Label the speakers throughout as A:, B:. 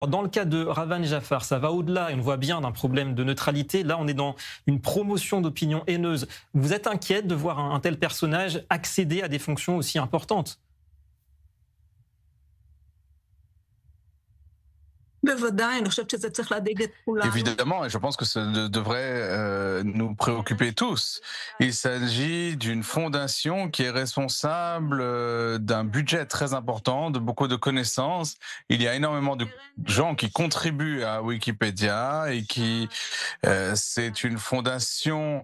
A: Dans le cas de Ravan Jafar, ça va au-delà et on voit bien d'un problème de neutralité. Là, on est dans une promotion d'opinion haineuse. Vous êtes inquiète de voir un tel personnage accéder à des fonctions aussi importantes?
B: Évidemment, et je pense que ça devrait nous préoccuper tous. Il s'agit d'une fondation qui est responsable d'un budget très important, de beaucoup de connaissances. Il y a énormément de gens qui contribuent à Wikipédia et c'est une fondation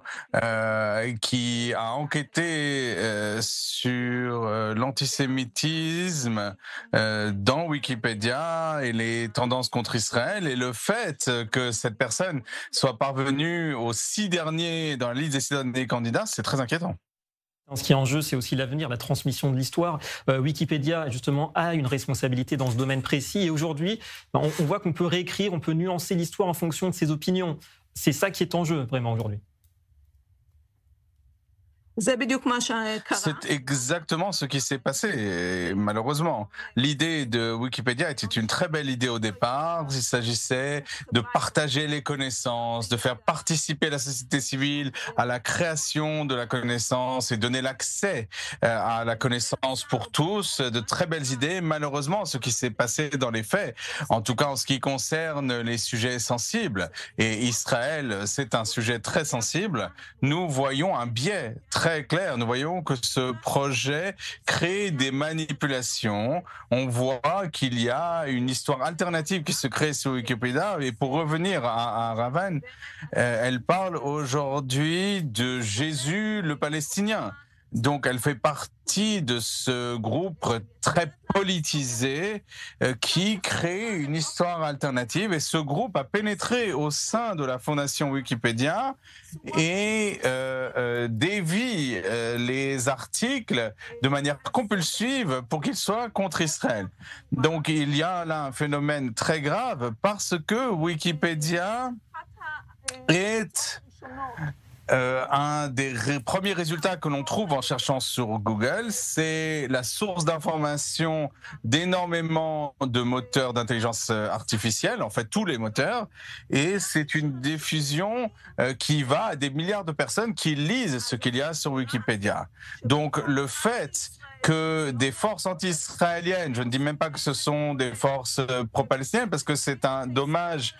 B: qui a enquêté sur l'antisémitisme dans Wikipédia et les tendances contre Israël, et le fait que cette personne soit parvenue aux 6 derniers, dans la liste des 6 derniers candidats, c'est très inquiétant.
A: Ce qui est en jeu, c'est aussi l'avenir, la transmission de l'histoire. Wikipédia, justement, a une responsabilité dans ce domaine précis. Et aujourd'hui, on voit qu'on peut réécrire, on peut nuancer l'histoire en fonction de ses opinions. C'est ça qui est en jeu, vraiment, aujourd'hui.
B: C'est exactement ce qui s'est passé, malheureusement. L'idée de Wikipédia était une très belle idée au départ. Il s'agissait de partager les connaissances, de faire participer la société civile à la création de la connaissance et donner l'accès à la connaissance pour tous. De très belles idées. Malheureusement, ce qui s'est passé dans les faits, en tout cas en ce qui concerne les sujets sensibles, et Israël, c'est un sujet très sensible, nous voyons un biais très clair. Nous voyons que ce projet crée des manipulations. On voit qu'il y a une histoire alternative qui se crée sur Wikipédia. Et pour revenir à Ravan, elle parle aujourd'hui de Jésus le Palestinien. Donc, elle fait partie de ce groupe très politisé qui crée une histoire alternative. Et ce groupe a pénétré au sein de la fondation Wikipédia et dévie les articles de manière compulsive pour qu'ils soient contre Israël. Donc, il y a là un phénomène très grave parce que Wikipédia est un des premiers résultats que l'on trouve en cherchant sur Google, c'est la source d'information d'énormément de moteurs d'intelligence artificielle, en fait tous les moteurs, et c'est une diffusion qui va à des milliards de personnes qui lisent ce qu'il y a sur Wikipédia. Donc le fait que des forces anti-israéliennes, je ne dis même pas que ce sont des forces pro-palestiniennes, parce que c'est un dommage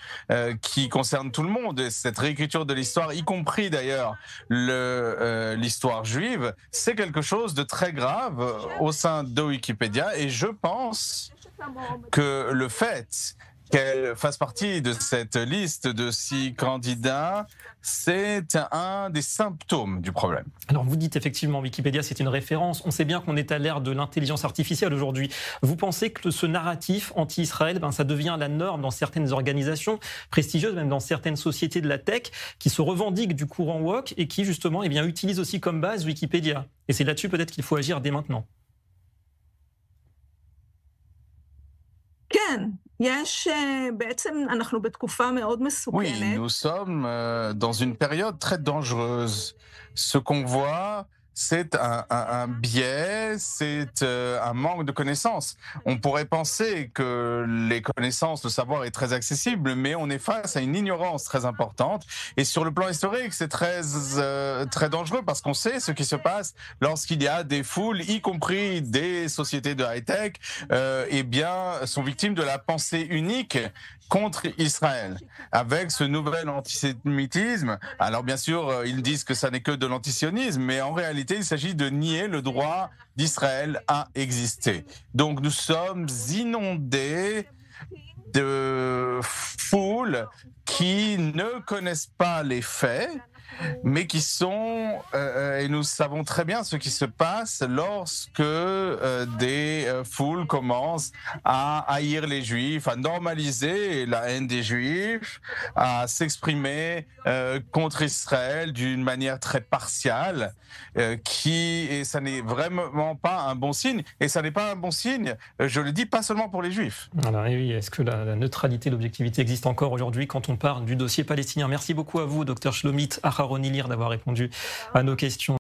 B: qui concerne tout le monde, cette réécriture de l'histoire, y compris d'ailleurs l'histoire juive, c'est quelque chose de très grave au sein de Wikipédia, et je pense que le fait qu'elle fasse partie de cette liste de 6 candidats, c'est un des symptômes du problème.
A: Alors vous dites effectivement Wikipédia c'est une référence, on sait bien qu'on est à l'ère de l'intelligence artificielle aujourd'hui. Vous pensez que ce narratif anti-Israël, ça devient la norme dans certaines organisations prestigieuses, même dans certaines sociétés de la tech, qui se revendiquent du courant woke et qui justement utilisent aussi comme base Wikipédia. Et c'est là-dessus peut-être qu'il faut agir dès maintenant.
B: Oui, nous sommes dans une période très dangereuse. Ce qu'on voit, c'est un biais, c'est un manque de connaissances. On pourrait penser que les connaissances, le savoir est très accessible, mais on est face à une ignorance très importante. Et sur le plan historique, c'est très dangereux parce qu'on sait ce qui se passe lorsqu'il y a des foules, y compris des sociétés de high-tech, sont victimes de la pensée unique contre Israël, avec ce nouvel antisémitisme. Alors bien sûr, ils disent que ça n'est que de l'antisionisme, mais en réalité, il s'agit de nier le droit d'Israël à exister. Donc nous sommes inondés de foules qui ne connaissent pas les faits, mais qui sont, et nous savons très bien ce qui se passe lorsque des foules commencent à haïr les Juifs, à normaliser la haine des Juifs, à s'exprimer contre Israël d'une manière très partiale, et ça n'est vraiment pas un bon signe. Et ça n'est pas un bon signe, je le dis, pas seulement pour les Juifs.
A: Alors, oui, est-ce que la neutralité, l'objectivité existe encore aujourd'hui quand on parle du dossier palestinien? Merci beaucoup à vous, Dr Shlomit Aharonilir, d'avoir répondu à nos questions.